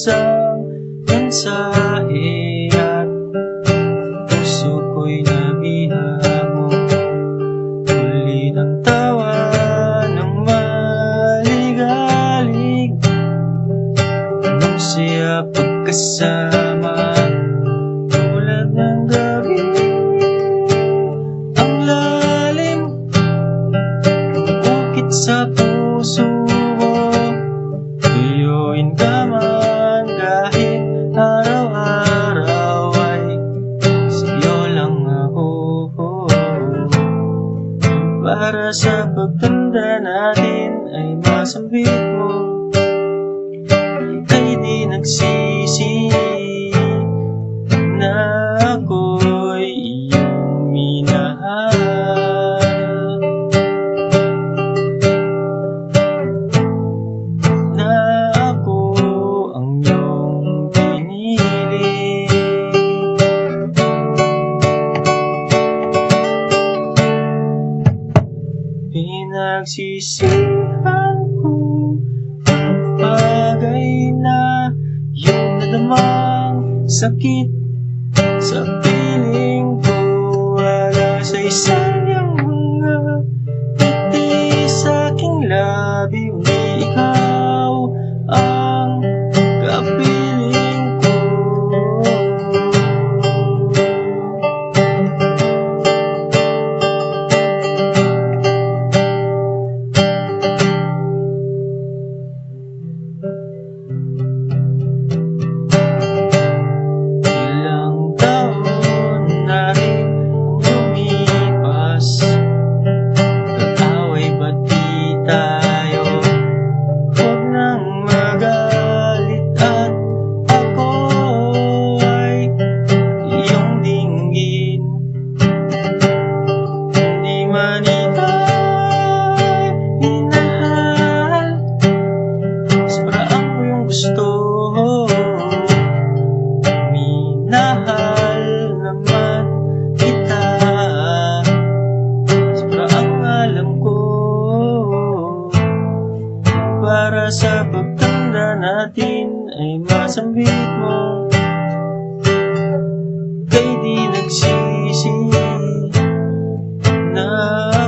isang mensahe at puso ko'y nabihag mo. Huli ng tawa ng maligalig nung siya pagkasama tulad ng gabi. Ang lalim bukit sa puso mo, tuyuin ka man kahit araw-araw ay sa'yo lang ako. Para sa pagtanda natin ay masambit mo, ika'y di nagsisi na ako'y iyong minahal, na ako ang iyong pinili. Pinagsisihan ko ang bagay na iyong nadamang sakit sa piling ko. Wala sa isang mga ngiti sa aking labi, kundi ikaw ang kapiling ko. Minahal naman kita, sobrang alam ko. Para sa pagtanda natin ay masambit mo, kay di nagsisi na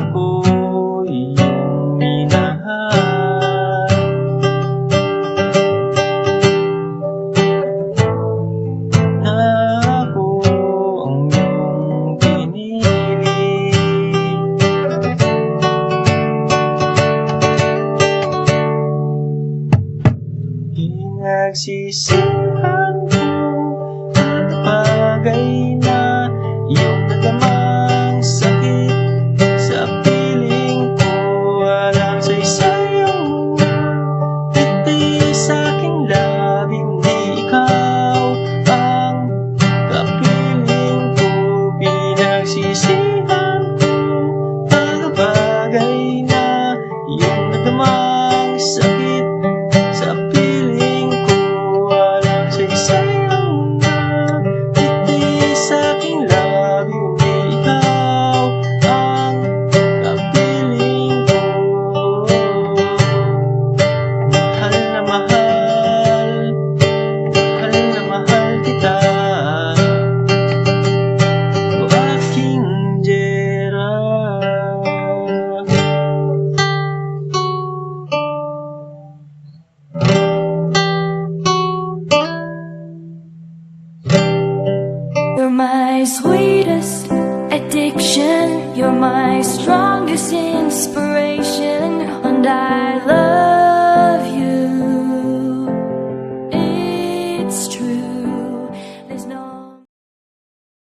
ako iyong minahal, na ako ang iyong pinili. Pinagsisihan ko ang bagay na iyong nadamang sakit sa piling ko. Walang saysayang ngiti sa aking labi, kundi ikaw ang kapiling ko. Pinagsisihan ko ang bagay na iyong nadamang sakit sa piling ko. Walang saysayang ngiti sa aking labi, kundi ikaw ang kapiling ko. Mahal na mahal, mahal na mahal kita, o aking Gerald. You're my sweetest addiction, you're my strongest inspiration, and I love